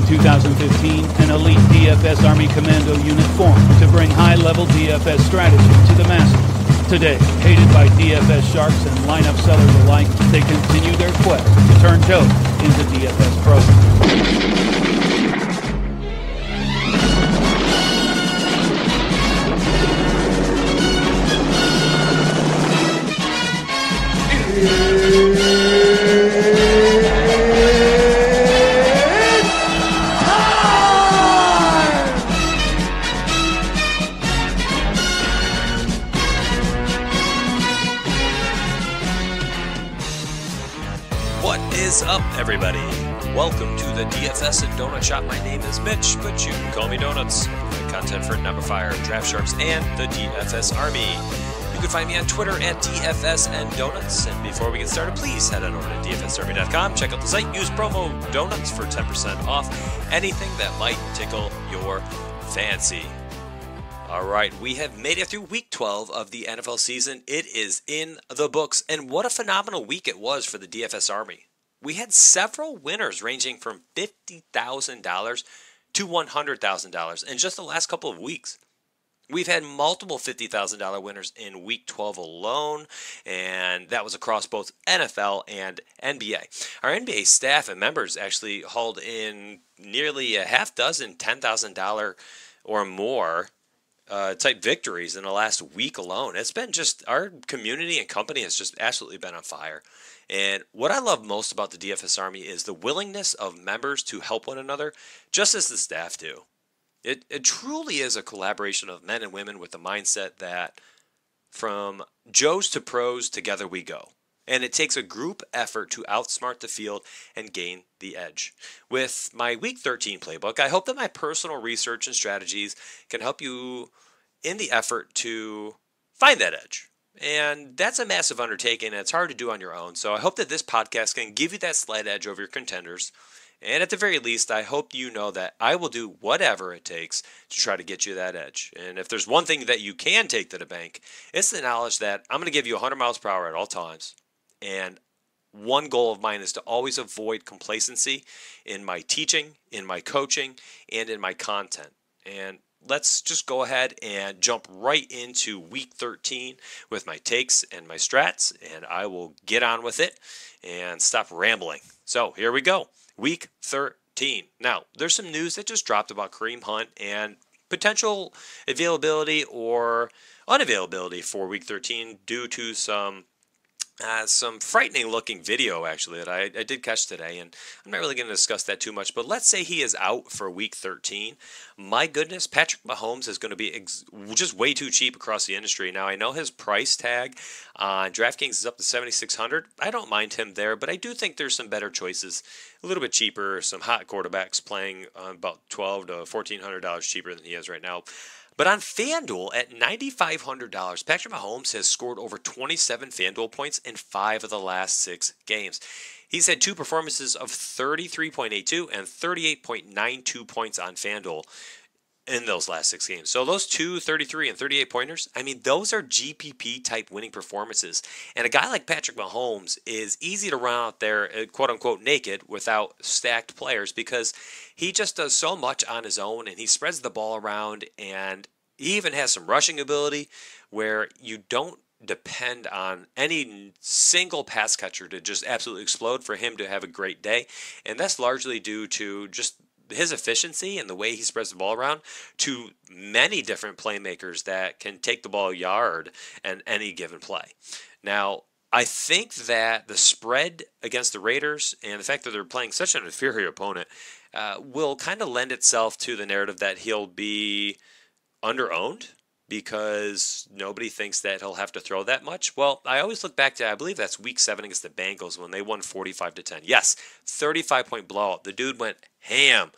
2015, an elite DFS Army Commando unit formed to bring high-level DFS strategy to the masses. Today, hated by DFS sharks and lineup sellers alike, they continue their quest to turn dope into DFS pros. What is up, everybody? Welcome to the DFS and Donut Shop. My name is Mitch, but you can call me Donuts. I provide content for Number Fire, Draft Sharks, and the DFS Army. You can find me on Twitter at DFS and Donuts. And before we get started, please head on over to DFSArmy.com. Check out the site. Use promo Donuts for 10% off anything that might tickle your fancy. All right, we have made it through Week 12 of the NFL season. It is in the books, and what a phenomenal week it was for the DFS Army. We had several winners ranging from $50,000 to $100,000 in just the last couple of weeks. We've had multiple $50,000 winners in Week 12 alone, and that was across both NFL and NBA. Our NBA staff and members actually hauled in nearly a half dozen $10,000 or more type victories in the last week alone. It's been just, our community and company has just absolutely been on fire. And what I love most about the DFS Army is the willingness of members to help one another, just as the staff do. It truly is a collaboration of men and women with the mindset that from Joes to pros, together we go. And it takes a group effort to outsmart the field and gain the edge. With my Week 13 playbook, I hope that my personal research and strategies can help you in the effort to find that edge. And that's a massive undertaking, and it's hard to do on your own. So I hope that this podcast can give you that slight edge over your contenders. And at the very least, I hope you know that I will do whatever it takes to try to get you that edge. And if there's one thing that you can take to the bank, it's the knowledge that I'm going to give you 100 miles per hour at all times. And one goal of mine is to always avoid complacency in my teaching, in my coaching, and in my content. And let's just go ahead and jump right into Week 13 with my takes and my strats, and I will get on with it and stop rambling. So here we go. Week 13. Now, there's some news that just dropped about Kareem Hunt and potential availability or unavailability for Week 13 due to some frightening looking video actually that I did catch today, and I'm not really going to discuss that too much, but let's say he is out for Week 13. My goodness, Patrick Mahomes is going to be just way too cheap across the industry. Now, I know his price tag on DraftKings is up to $7,600. I don't mind him there, but I do think there's some better choices, a little bit cheaper, some hot quarterbacks playing about $1,200 to $1,400 cheaper than he is right now. But on FanDuel, at $9,500, Patrick Mahomes has scored over 27 FanDuel points in 5 of the last 6 games. He's had 2 performances of 33.82 and 38.92 points on FanDuel in those last 6 games. So those 2, 33, and 38 pointers, I mean, those are GPP-type winning performances. And a guy like Patrick Mahomes is easy to run out there, quote-unquote, naked without stacked players because he just does so much on his own, and he spreads the ball around, and he even has some rushing ability where you don't depend on any single pass catcher to just absolutely explode for him to have a great day. And that's largely due to just his efficiency and the way he spreads the ball around to many different playmakers that can take the ball a yard in any given play. Now, I think that the spread against the Raiders and the fact that they're playing such an inferior opponent will kind of lend itself to the narrative that he'll be under-owned because nobody thinks that he'll have to throw that much. Well, I always look back to, I believe that's Week 7 against the Bengals when they won 45-10. Yes, 35-point blowout. The dude went ham.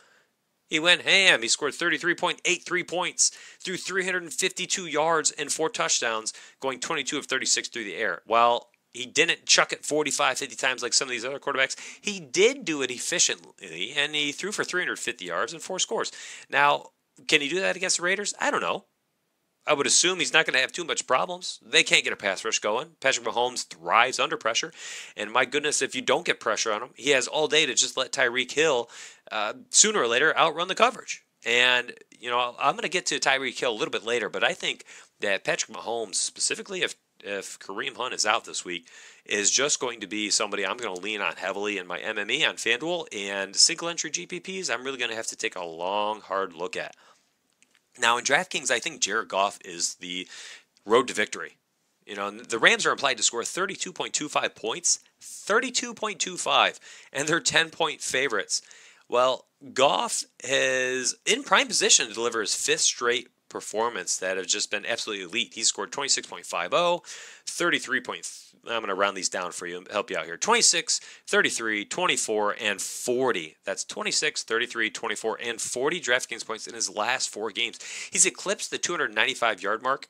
He went ham. He scored 33.83 points through 352 yards and 4 touchdowns, going 22 of 36 through the air. While he didn't chuck it 45, 50 times like some of these other quarterbacks, he did do it efficiently, and he threw for 350 yards and 4 scores. Now, can he do that against the Raiders? I don't know. I would assume he's not going to have too much problems. They can't get a pass rush going. Patrick Mahomes thrives under pressure. And my goodness, if you don't get pressure on him, he has all day to just let Tyreek Hill, sooner or later, outrun the coverage. And, I'm going to get to Tyreek Hill a little bit later, but I think that Patrick Mahomes, specifically if Kareem Hunt is out this week, is just going to be somebody I'm going to lean on heavily in my MME on FanDuel, and single entry GPPs I'm really going to have to take a long, hard look at. Now in DraftKings, I think Jared Goff is the road to victory. The Rams are implied to score 32.25 points, 32.25, and they're 10-point favorites. Well, Goff is in prime position to deliver his fifth straight performance that have just been absolutely elite. He scored 26.50, 33 I'm going to round these down for you, help you out here. 26, 33, 24, and 40. That's 26, 33, 24, and 40 DraftKings points in his last 4 games. He's eclipsed the 295-yard mark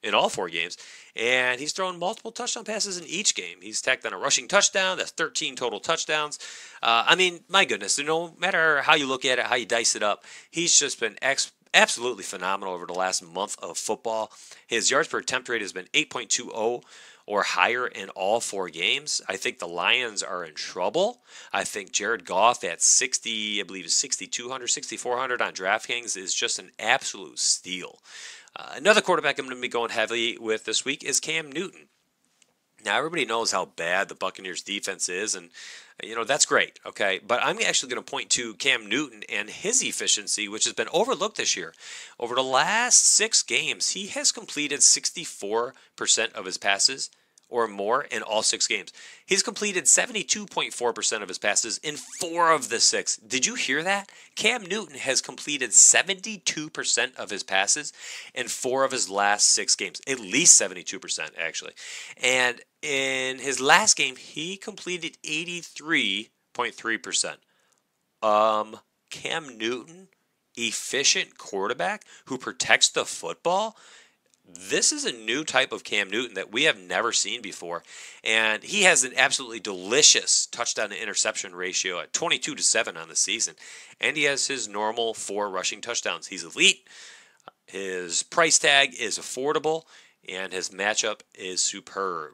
in all 4 games, and he's thrown multiple touchdown passes in each game. He's tacked on a rushing touchdown. That's 13 total touchdowns. My goodness, no matter how you look at it, how you dice it up, he's just been absolutely phenomenal over the last month of football. His yards per attempt rate has been 8.20 or higher in all 4 games. I think the Lions are in trouble. I think Jared Goff at 6,200, 6,400 on DraftKings is just an absolute steal. Another quarterback I'm going to be going heavily with this week is Cam Newton. Now, everybody knows how bad the Buccaneers defense is, and, that's great, okay? But I'm actually going to point to Cam Newton and his efficiency, which has been overlooked this year. Over the last 6 games, he has completed 64% of his passes or more in all 6 games. He's completed 72.4% of his passes in 4 of the 6. Did you hear that? Cam Newton has completed 72% of his passes in 4 of his last 6 games. At least 72%, actually. And in his last game, he completed 83.3%. Cam Newton, efficient quarterback who protects the football. This is a new type of Cam Newton that we have never seen before, and he has an absolutely delicious touchdown to interception ratio at 22-7 on the season, and he has his normal 4 rushing touchdowns. He's elite, his price tag is affordable, and his matchup is superb.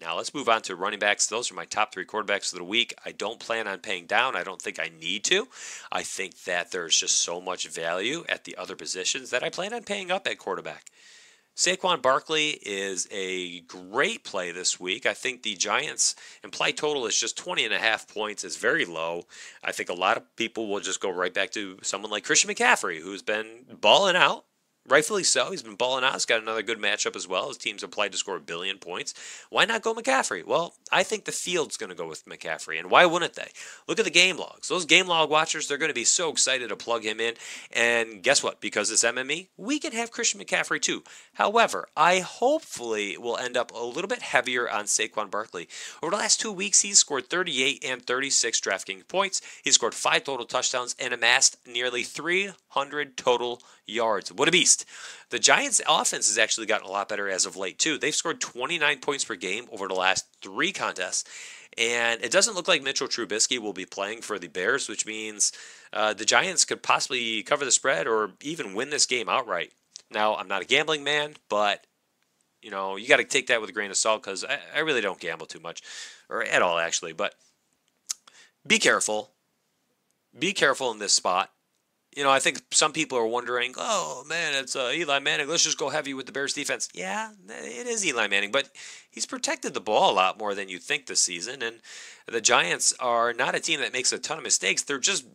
Now let's move on to running backs. Those are my top 3 quarterbacks of the week. I don't plan on paying down. I don't think I need to. I think that there's just so much value at the other positions that I plan on paying up at quarterback. Saquon Barkley is a great play this week. I think the Giants' implied total is just 20.5 points. It's very low. I think a lot of people will just go right back to someone like Christian McCaffrey, who's been balling out. Rightfully so. He's been balling out. He's got another good matchup as well. His team's applied to score 1 billion points. Why not go McCaffrey? Well, I think the field's going to go with McCaffrey, and why wouldn't they? Look at the game logs. Those game log watchers, they're going to be so excited to plug him in. And guess what? Because it's MME, we can have Christian McCaffrey too. However, I hopefully will end up a little bit heavier on Saquon Barkley. Over the last 2 weeks, he's scored 38 and 36 DraftKings points. He's scored 5 total touchdowns and amassed nearly 300 total yards. What a beast. The Giants' offense has actually gotten a lot better as of late, too. They've scored 29 points per game over the last 3 contests. And it doesn't look like Mitchell Trubisky will be playing for the Bears, which means the Giants could possibly cover the spread or even win this game outright. Now, I'm not a gambling man, but you got to take that with a grain of salt because I really don't gamble too much, or at all, actually. But be careful. Be careful in this spot. I think some people are wondering, oh, man, it's Eli Manning. Let's just go heavy with the Bears defense. Yeah, it is Eli Manning, but he's protected the ball a lot more than you think this season. And the Giants are not a team that makes a ton of mistakes. They're just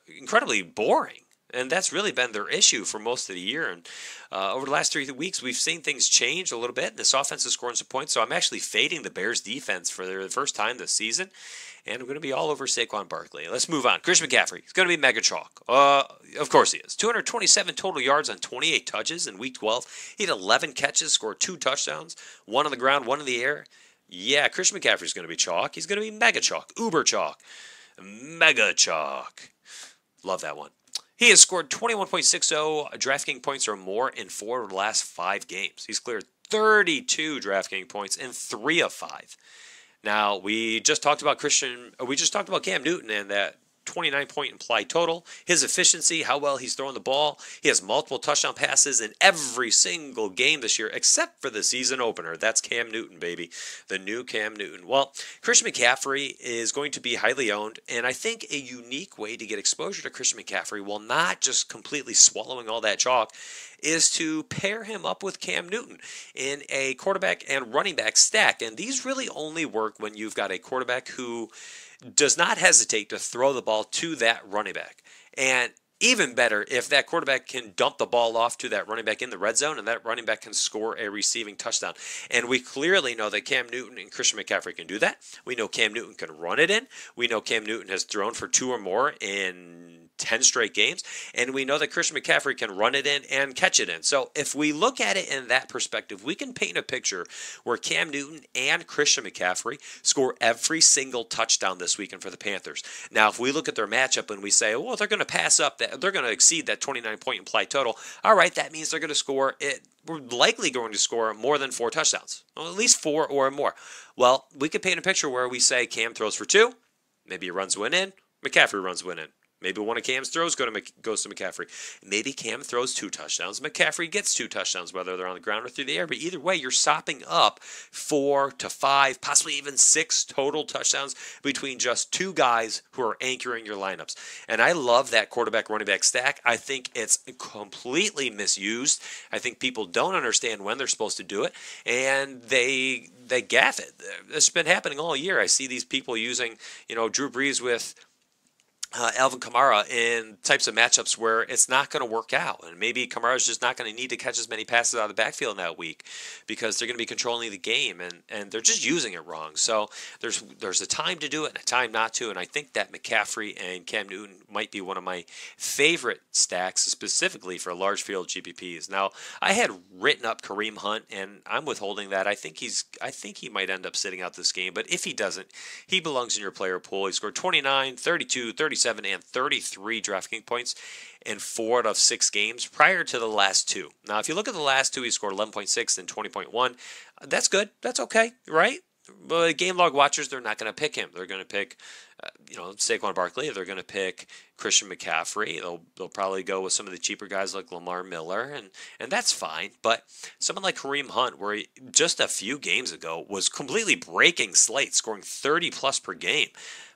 incredibly boring. And that's really been their issue for most of the year. And over the last 3 weeks, we've seen things change a little bit. This offense is scoring some points. So I'm actually fading the Bears defense for the first time this season. And I'm going to be all over Saquon Barkley. Let's move on. Christian McCaffrey. He's going to be mega chalk. Of course he is. 227 total yards on 28 touches in Week 12. He had 11 catches, scored 2 touchdowns, 1 on the ground, 1 in the air. Yeah, Christian McCaffrey's going to be chalk. He's going to be mega chalk. Uber chalk. Mega chalk. Love that one. He has scored 21.60 DraftKings points or more in 4 of the last 5 games. He's cleared 32 DraftKings points in 3 of 5. Now, we just talked about Cam Newton and that 29-point implied total. His efficiency, how well he's throwing the ball. He has multiple touchdown passes in every single game this year, except for the season opener. That's Cam Newton, baby. The new Cam Newton. Well, Christian McCaffrey is going to be highly owned, and I think a unique way to get exposure to Christian McCaffrey, while not just completely swallowing all that chalk, is to pair him up with Cam Newton in a quarterback and running back stack. And these really only work when you've got a quarterback who does not hesitate to throw the ball to that running back. And even better, if that quarterback can dump the ball off to that running back in the red zone and that running back can score a receiving touchdown. And we clearly know that Cam Newton and Christian McCaffrey can do that. We know Cam Newton can run it in. We know Cam Newton has thrown for 2 or more in 10 straight games. And we know that Christian McCaffrey can run it in and catch it in. So if we look at it in that perspective, we can paint a picture where Cam Newton and Christian McCaffrey score every single touchdown this weekend for the Panthers. Now, if we look at their matchup and we say, well, they're going to pass up that, they're going to exceed that 29-point implied total. All right, that means they're going to score it. We're likely going to score more than 4 touchdowns, well, at least 4 or more. Well, we could paint a picture where we say Cam throws for 2, maybe he runs one in, McCaffrey runs one in. Maybe one of Cam's throws goes to McCaffrey. Maybe Cam throws 2 touchdowns. McCaffrey gets 2 touchdowns, whether they're on the ground or through the air. But either way, you're sopping up 4 to 5, possibly even 6 total touchdowns between just 2 guys who are anchoring your lineups. And I love that quarterback running back stack. I think it's completely misused. I think people don't understand when they're supposed to do it, and they gaff it. It's been happening all year. I see these people using, Drew Brees with Alvin Kamara in types of matchups where it's not going to work out. And maybe Kamara's just not going to need to catch as many passes out of the backfield in that week because they're going to be controlling the game, and they're just using it wrong. So there's a time to do it and a time not to, and I think that McCaffrey and Cam Newton might be one of my favorite stacks, specifically for large field GPPs. Now, I had written up Kareem Hunt, and I'm withholding that. I think he might end up sitting out this game, but if he doesn't, he belongs in your player pool. He scored 29, 32, 37, and 33 DraftKings points in 4 out of 6 games prior to the last 2. Now, if you look at the last 2, he scored 11.6 and 20.1. That's good. That's okay, right? But game log watchers, they're not going to pick him. They're going to pick, Saquon Barkley. They're going to pick Christian McCaffrey. They'll probably go with some of the cheaper guys like Lamar Miller, and that's fine. But someone like Kareem Hunt, where he, just a few games ago, was completely breaking slates, scoring 30-plus per game.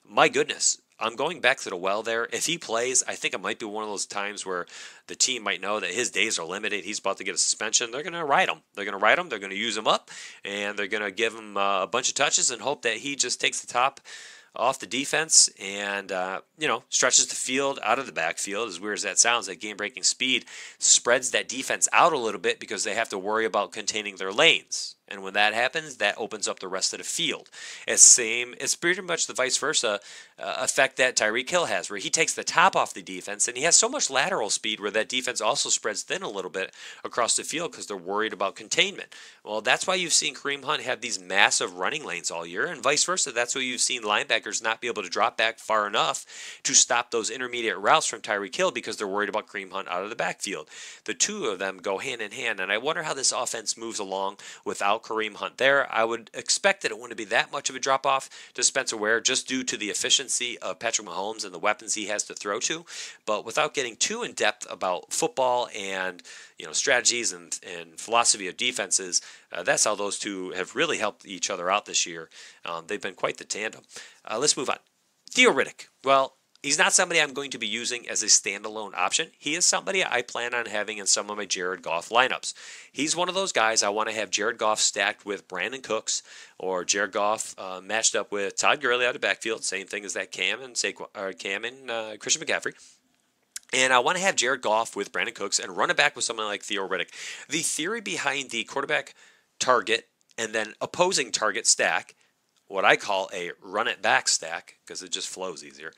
My goodness. I'm going back to the well there. If he plays, I think it might be one of those times where the team might know that his days are limited. He's about to get a suspension. They're going to ride him. They're going to use him up, and they're going to give him a bunch of touches and hope that he just takes the top off the defense and, stretches the field out of the backfield. As weird as that sounds, that game-breaking speed spreads that defense out a little bit because they have to worry about containing their lanes. And when that happens, that opens up the rest of the field. It's pretty much the vice versa effect that Tyreek Hill has, where he takes the top off the defense, and he has so much lateral speed where that defense also spreads thin a little bit across the field because they're worried about containment. Well, that's why you've seen Kareem Hunt have these massive running lanes all year, and vice versa. That's why you've seen linebackers not be able to drop back far enough to stop those intermediate routes from Tyreek Hill because they're worried about Kareem Hunt out of the backfield. The two of them go hand in hand, and I wonder how this offense moves along without Kareem Hunt there. I would expect that it wouldn't be that much of a drop-off to Spencer Ware just due to the efficiency of Patrick Mahomes and the weapons he has to throw to. But without getting too in-depth about football and strategies and philosophy of defenses, that's how those two have really helped each other out this year. They've been quite the tandem. Let's move on. Theo Riddick. Well, he's not somebody I'm going to be using as a standalone option. He is somebody I plan on having in some of my Jared Goff lineups. He's one of those guys I want to have Jared Goff stacked with Brandon Cooks or Jared Goff matched up with Todd Gurley out of the backfield. Same thing as that Cam and Christian McCaffrey. And I want to have Jared Goff with Brandon Cooks and run it back with someone like Theo Riddick. The theory behind the quarterback target and then opposing target stack, what I call a run it back stack, because it just flows easier,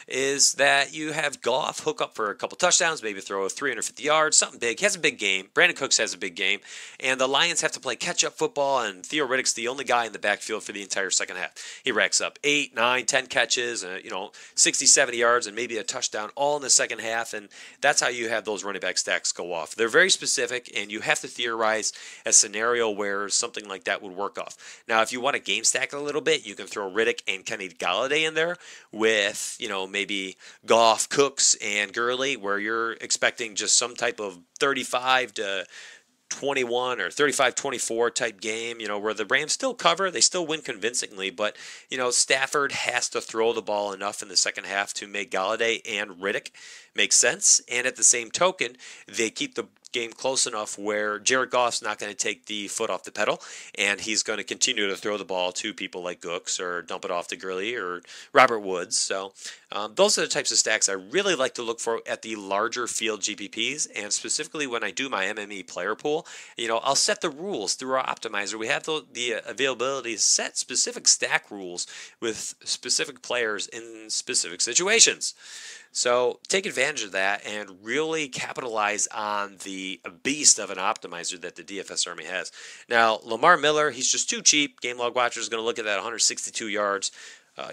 is that you have Goff hook up for a couple touchdowns, maybe throw 350 yards, something big. He has a big game. Brandon Cooks has a big game. And the Lions have to play catch-up football, and Theo Riddick's the only guy in the backfield for the entire second half. He racks up 8, 9, 10 catches, 60, 70 yards, and maybe a touchdown all in the second half, and that's how you have those running back stacks go off. They're very specific, and you have to theorize a scenario where something like that would work off. Now, if you want to game stack it a little little bit, you can throw Riddick and Kenny Galladay in there with, maybe Goff, Cooks, and Gurley, where you're expecting just some type of 35 to 21 or 35-24 type game, where the Rams still cover, they still win convincingly, but, Stafford has to throw the ball enough in the second half to make Galladay and Riddick make sense. And at the same token, they keep the game close enough where Jared Goff's not going to take the foot off the pedal, and he's going to continue to throw the ball to people like Gooks or dump it off to Gurley or Robert Woods. So those are the types of stacks I really like to look for at the larger field GPPs, and specifically when I do my MME player pool, I'll set the rules through our optimizer. We have the availability to set specific stack rules with specific players in specific situations. So take advantage of that and really capitalize on the beast of an optimizer that the DFS Army has. Now, Lamar Miller, he's just too cheap. Game Log Watcher is going to look at that 162 yards.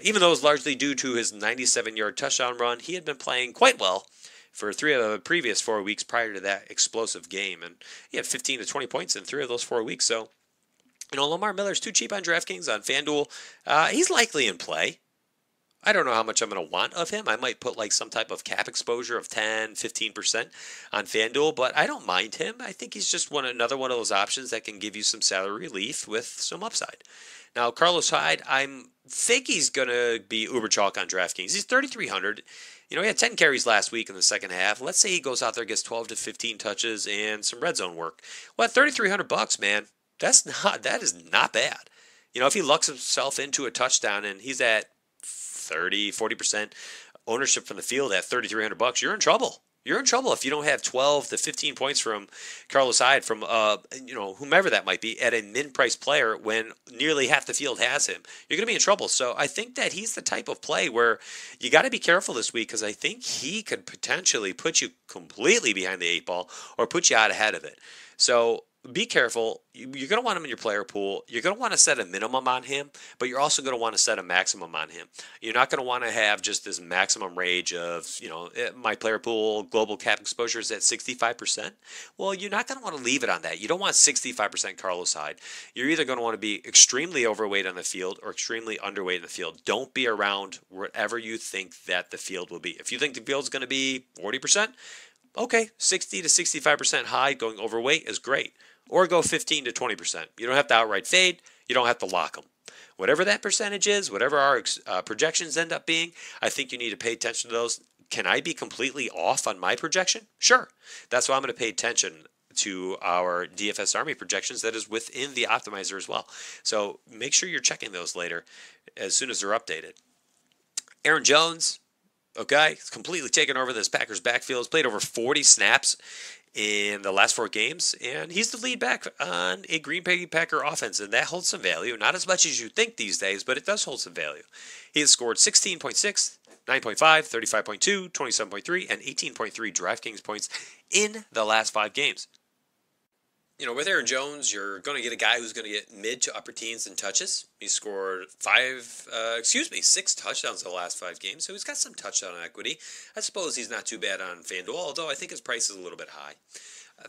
Even though it was largely due to his 97-yard touchdown run, he had been playing quite well for 3 of the previous 4 weeks prior to that explosive game. And he had 15 to 20 points in 3 of those 4 weeks. So, Lamar Miller's too cheap on DraftKings, on FanDuel. He's likely in play. I don't know how much I'm going to want of him. I might put like some type of cap exposure of 10, 15% on FanDuel, but I don't mind him. I think he's just another one of those options that can give you some salary relief with some upside. Now, Carlos Hyde, I think he's going to be uber chalk on DraftKings. He's 3,300. He had 10 carries last week in the second half. Let's say he goes out there, gets 12 to 15 touches and some red zone work. Well, $3,300, man, that is not bad. If he lucks himself into a touchdown and he's at 40% ownership from the field at $3,300, you're in trouble. You're in trouble if you don't have 12 to 15 points from Carlos Hyde, from whomever that might be, at a min-price player when nearly half the field has him. You're going to be in trouble. So I think that he's the type of play where you got to be careful this week, because I think he could potentially put you completely behind the 8 ball or put you out ahead of it. So be careful. You're going to want him in your player pool. You're going to want to set a minimum on him, but you're also going to want to set a maximum on him. You're not going to want to have just this maximum range of, my player pool global cap exposure is at 65%. Well, you're not going to want to leave it on that. You don't want 65% Carlos Hyde. You're either going to want to be extremely overweight on the field or extremely underweight in the field. Don't be around whatever you think that the field will be. If you think the field is going to be 40%, okay, 60 to 65% high going overweight is great. Or go 15 to 20%. You don't have to outright fade. You don't have to lock them. Whatever that percentage is, whatever our projections end up being, I think you need to pay attention to those. Can I be completely off on my projection? Sure. That's why I'm going to pay attention to our DFS Army projections that is within the optimizer as well. So make sure you're checking those later as soon as they're updated. Aaron Jones, okay, he's completely taken over this Packers backfield. He's played over 40 snaps in the last 4 games, and he's the lead back on a Green Bay Packer offense, and that holds some value. Not as much as you think these days, but it does hold some value. He has scored 16.6, 9.5, 35.2, 27.3, and 18.3 DraftKings points in the last 5 games. With Aaron Jones, you're going to get a guy who's going to get mid to upper teens in touches. He scored 6 touchdowns in the last 5 games, so he's got some touchdown equity. I suppose he's not too bad on FanDuel, although I think his price is a little bit high.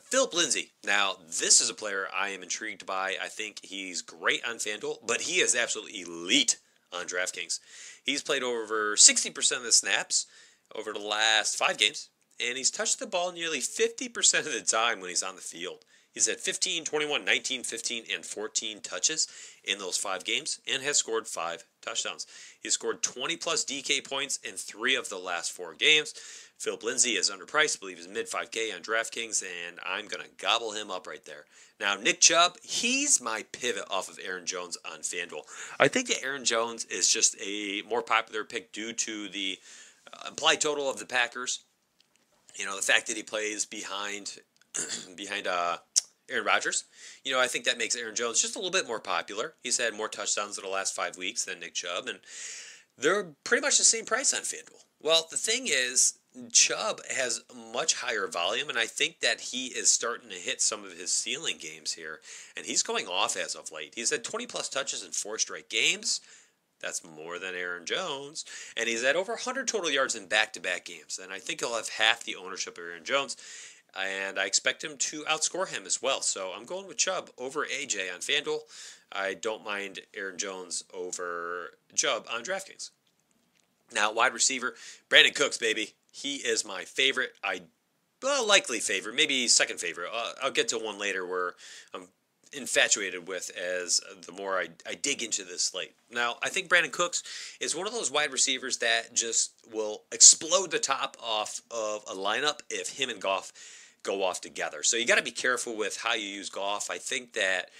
Philip Lindsay. Now, this is a player I am intrigued by. I think he's great on FanDuel, but he is absolutely elite on DraftKings. He's played over 60% of the snaps over the last 5 games, and he's touched the ball nearly 50% of the time when he's on the field. He's had 15, 21, 19, 15, and 14 touches in those 5 games and has scored 5 touchdowns. He's scored 20-plus DK points in 3 of the last 4 games. Philip Lindsay is underpriced. I believe he's mid-5K on DraftKings, and I'm going to gobble him up right there. Now, Nick Chubb, he's my pivot off of Aaron Jones on FanDuel. I think that Aaron Jones is just a more popular pick due to the implied total of the Packers. The fact that he plays behind Aaron Rodgers. I think that makes Aaron Jones just a little bit more popular. He's had more touchdowns in the last 5 weeks than Nick Chubb, and they're pretty much the same price on FanDuel. Well, the thing is, Chubb has much higher volume, and I think that he is starting to hit some of his ceiling games here, and he's going off as of late. He's had 20-plus touches in 4 straight games. That's more than Aaron Jones. And he's had over 100 total yards in back-to-back games, and I think he'll have half the ownership of Aaron Jones. and I expect him to outscore him as well. So I'm going with Chubb over AJ on FanDuel. I don't mind Aaron Jones over Chubb on DraftKings. Now, wide receiver, Brandon Cooks, baby. He is my favorite. Likely favorite, maybe second favorite. I'll get to one later where I'm infatuated with as the more I dig into this slate. Now, I think Brandon Cooks is one of those wide receivers that just will explode the top off of a lineup if him and Goff go off together. So you got to be careful with how you use Goff. I think that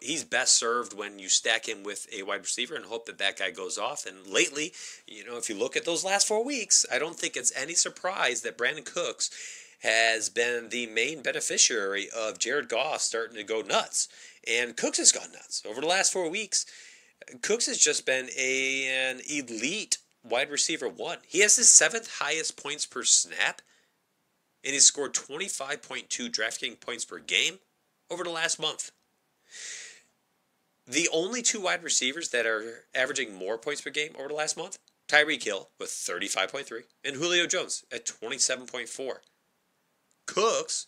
he's best served when you stack him with a wide receiver and hope that that guy goes off. And lately, if you look at those last 4 weeks, I don't think it's any surprise that Brandon Cooks has been the main beneficiary of Jared Goff starting to go nuts. And Cooks has gone nuts. Over the last 4 weeks, Cooks has just been an elite wide receiver one. He has his 7th highest points per snap, and he's scored 25.2 DraftKings points per game over the last month. The only 2 wide receivers that are averaging more points per game over the last month, Tyreek Hill with 35.3 and Julio Jones at 27.4. Cooks,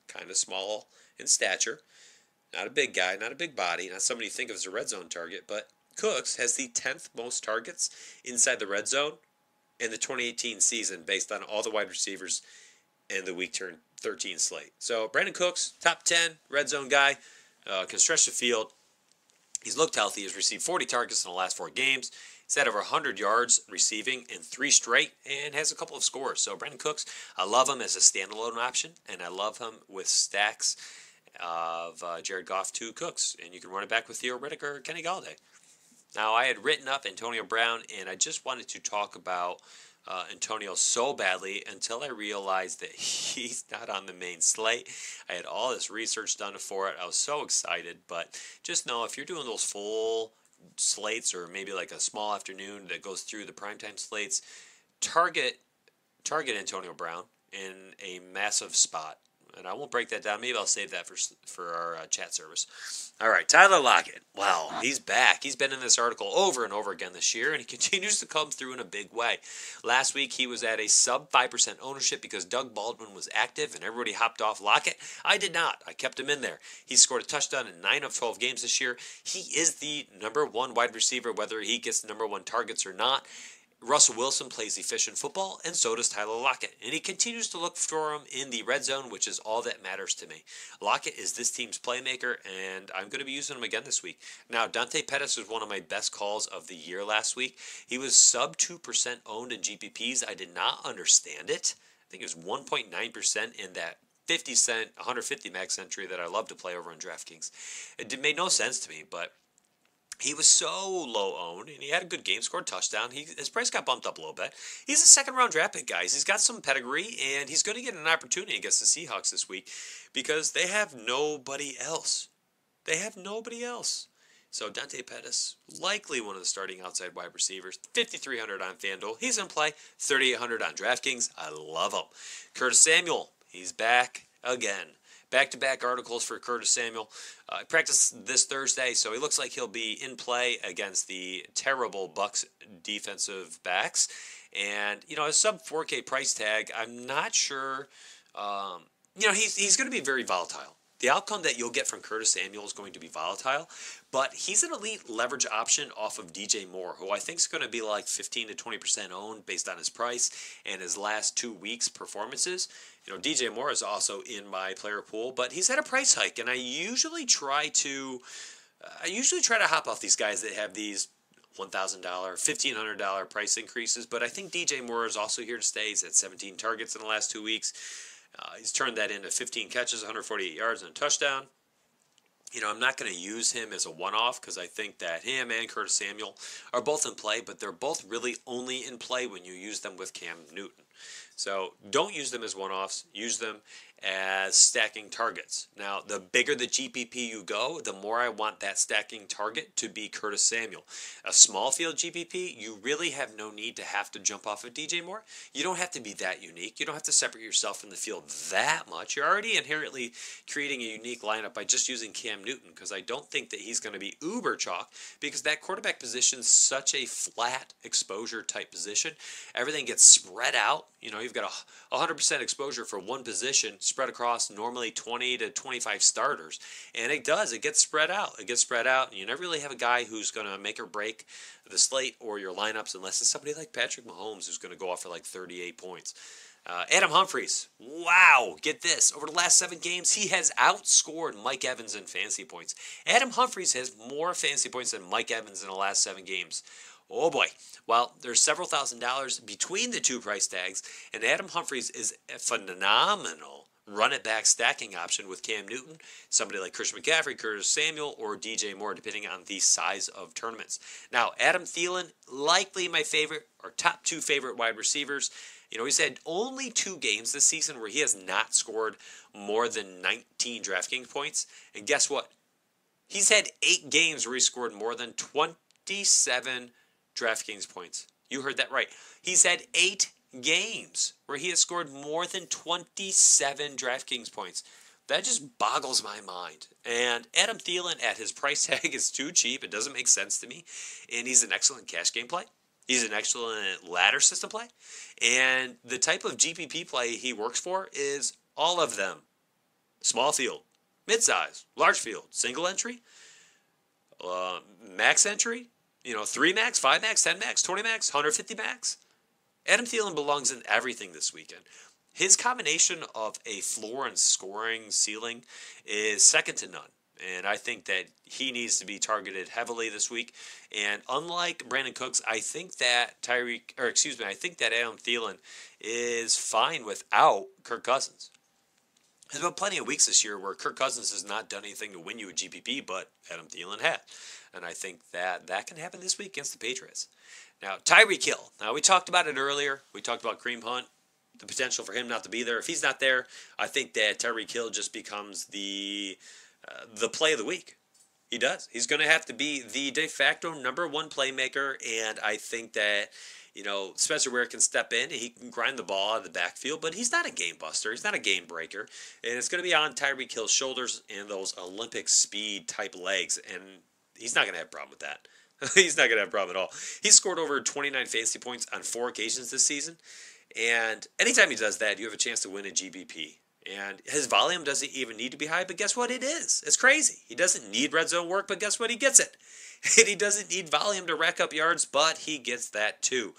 kind of small in stature, not a big guy, not a big body, not somebody you think of as a red zone target, but Cooks has the 10th most targets inside the red zone in the 2018 season based on all the wide receivers in the week 13 slate. So Brandon Cooks, top 10 red zone guy, can stretch the field. He's looked healthy. He's received 40 targets in the last 4 games. He's had over 100 yards receiving in 3 straight and has a couple of scores. So Brandon Cooks, I love him as a standalone option, and I love him with stacks of Jared Goff to Cooks. And you can run it back with Theo Riddick or Kenny Galladay. Now, I had written up Antonio Brown, and I just wanted to talk about Antonio so badly until I realized that he's not on the main slate. I had all this research done for it. I was so excited, but just know if you're doing those full slates or maybe like a small afternoon that goes through the primetime slates, target Antonio Brown in a massive spot. And I won't break that down. Maybe I'll save that for our chat service. All right, Tyler Lockett. Wow, he's back. He's been in this article over and over again this year, and he continues to come through in a big way. Last week, he was at a sub 5% ownership because Doug Baldwin was active, and everybody hopped off Lockett. I did not. I kept him in there. He scored a touchdown in 9 of 12 games this year. He is the number 1 wide receiver, whether he gets the number 1 targets or not. Russell Wilson plays efficient football, and so does Tyler Lockett. And he continues to look for him in the red zone, which is all that matters to me. Lockett is this team's playmaker, and I'm going to be using him again this week. Now, Dante Pettis was one of my best calls of the year last week. He was sub 2% owned in GPPs. I did not understand it. I think it was 1.9% in that 50-cent, 150 max entry that I love to play over on DraftKings. It made no sense to me, but he was so low owned, and he had a good game, scored a touchdown. His price got bumped up a little bit. He's a second-round draft pick, guys. He's got some pedigree, and he's going to get an opportunity against the Seahawks this week because they have nobody else. They have nobody else. So Dante Pettis, likely one of the starting outside wide receivers, 5,300 on FanDuel. He's in play, 3,800 on DraftKings. I love him. Curtis Samuel, he's back again. Back-to-back articles for Curtis Samuel. I practiced this Thursday, so he looks like he'll be in play against the terrible Bucs defensive backs. And, a sub 4K price tag, I'm not sure. He's going to be very volatile. The outcome that you'll get from Curtis Samuel is going to be volatile, but he's an elite leverage option off of DJ Moore, who I think is going to be like 15 to 20% owned based on his price and his last 2 weeks' performances. DJ Moore is also in my player pool, but he's had a price hike, and I usually try to hop off these guys that have these $1,000, $1,500 price increases, but I think DJ Moore is also here to stay. He's had 17 targets in the last 2 weeks. He's turned that into 15 catches, 148 yards, and a touchdown. I'm not going to use him as a one-off because I think that him and Curtis Samuel are both in play, but they're both really only in play when you use them with Cam Newton. So don't use them as one-offs. Use them as stacking targets. Now, the bigger the GPP you go, the more I want that stacking target to be Curtis Samuel. A small field GPP, you really have no need to have to jump off of DJ Moore. You don't have to be that unique. You don't have to separate yourself from the field that much. You're already inherently creating a unique lineup by just using Cam Newton because I don't think that he's going to be uber chalk because that quarterback position is such a flat exposure type position. Everything gets spread out out, you've got a 100% exposure for one position spread across normally 20 to 25 starters. And it gets spread out. And you never really have a guy who's going to make or break the slate or your lineups unless it's somebody like Patrick Mahomes who's going to go off for like 38 points. Adam Humphries, wow, get this. Over the last 7 games, he has outscored Mike Evans in fantasy points. Adam Humphries has more fantasy points than Mike Evans in the last 7 games. Oh boy. Well, there's several $1,000s between the two price tags, and Adam Humphries is a phenomenal run-it-back stacking option with Cam Newton, somebody like Christian McCaffrey, Curtis Samuel, or DJ Moore, depending on the size of tournaments. Now, Adam Thielen, likely my favorite, or top 2 favorite wide receivers. He's had only 2 games this season where he has not scored more than 19 DraftKings points. And guess what? He's had 8 games where he scored more than 27 DraftKings points. You heard that right. He's had 8 games where he has scored more than 27 DraftKings points. That just boggles my mind. And Adam Thielen at his price tag is too cheap. It doesn't make sense to me. And he's an excellent cash game play. He's an excellent ladder system play. And the type of GPP play he works for is all of them. Small field, mid-size, large field, single entry, max entry, 3 max, 5 max, 10 max, 20 max, 150 max. Adam Thielen belongs in everything this weekend. His combination of a floor and scoring ceiling is second to none. And I think that he needs to be targeted heavily this week. And unlike Brandon Cooks, I think that Adam Thielen is fine without Kirk Cousins. There's been plenty of weeks this year where Kirk Cousins has not done anything to win you a GPP, but Adam Thielen had. And I think that can happen this week against the Patriots. Now, Tyreek Hill. Now, we talked about it earlier. We talked about Kareem Hunt, the potential for him not to be there. If he's not there, I think that Tyreek Hill just becomes the play of the week. He does. He's going to have to be the de facto number 1 playmaker, and I think that Spencer Ware can step in and he can grind the ball out of the backfield, but he's not a game buster. He's not a game breaker. And it's going to be on Tyreek Hill's shoulders and those Olympic speed type legs, and he's not going to have a problem with that. He's not going to have a problem at all. He's scored over 29 fantasy points on 4 occasions this season, and anytime he does that, you have a chance to win a GBP. And his volume doesn't even need to be high, but guess what? It is. It's crazy. He doesn't need red zone work, but guess what? He gets it. And he doesn't need volume to rack up yards, but he gets that too.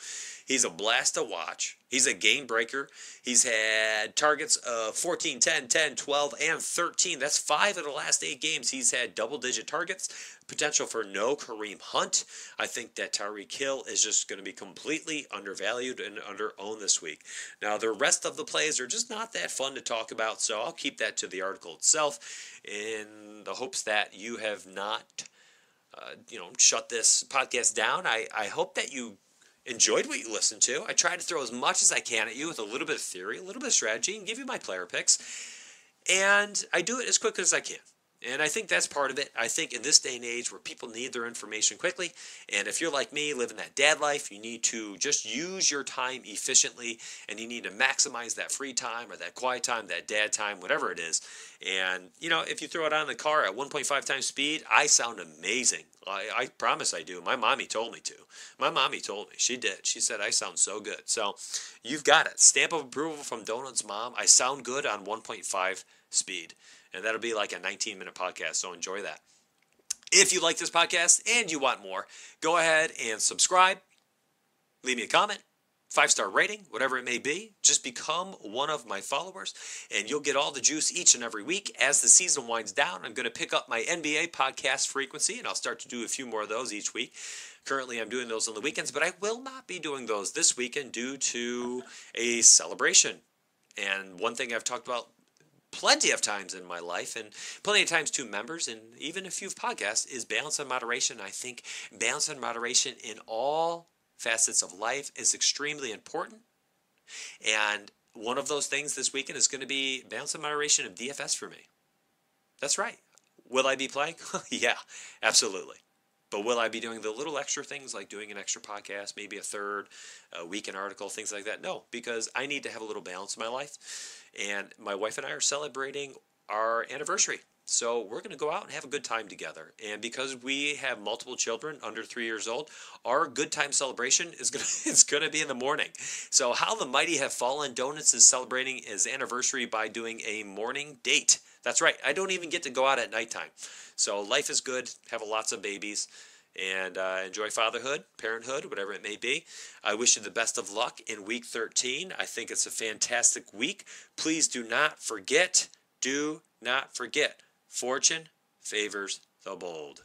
He's a blast to watch. He's a game breaker. He's had targets of 14, 10, 10, 12, and 13. That's 5 of the last 8 games. He's had double-digit targets. Potential for no Kareem Hunt. I think that Tyreek Hill is just going to be completely undervalued and under-owned this week. Now, the rest of the plays are just not that fun to talk about, so I'll keep that to the article itself in the hopes that you have not shut this podcast down. I hope that you enjoyed what you listened to. I try to throw as much as I can at you with a little bit of theory, a little bit of strategy, and give you my player picks. And I do it as quick as I can. And I think that's part of it. I think in this day and age where people need their information quickly, and if you're like me, living that dad life, you need to just use your time efficiently, and you need to maximize that free time or that quiet time, that dad time, whatever it is. And, if you throw it on in the car at 1.5 times speed, I sound amazing. I promise I do. My mommy told me to. My mommy told me. She did. She said I sound so good. So you've got it. Stamp of approval from Donut's mom. I sound good on 1.5 speed. And that'll be like a 19-minute podcast, so enjoy that. If you like this podcast and you want more, go ahead and subscribe. Leave me a comment, 5-star rating, whatever it may be. Just become one of my followers, and you'll get all the juice each and every week. As the season winds down, I'm going to pick up my NBA podcast frequency, and I'll start to do a few more of those each week. Currently, I'm doing those on the weekends, but I will not be doing those this weekend due to a celebration. And one thing I've talked about plenty of times in my life, and plenty of times to members, and even a few podcasts, is balance and moderation. I think balance and moderation in all facets of life is extremely important. And one of those things this weekend is going to be balance and moderation of DFS for me. That's right. Will I be playing? Yeah, absolutely. But will I be doing the little extra things like doing an extra podcast, maybe a third, a weekend article, things like that? No, because I need to have a little balance in my life. And my wife and I are celebrating our anniversary. So we're going to go out and have a good time together. And because we have multiple children under 3 years old, our good time celebration is going to be in the morning. So How the Mighty Have Fallen Donuts is celebrating its anniversary by doing a morning date. That's right. I don't even get to go out at nighttime. So life is good. Have lots of babies. And enjoy fatherhood, parenthood, whatever it may be. I wish you the best of luck in week 13. I think it's a fantastic week. Please do not forget, fortune favors the bold.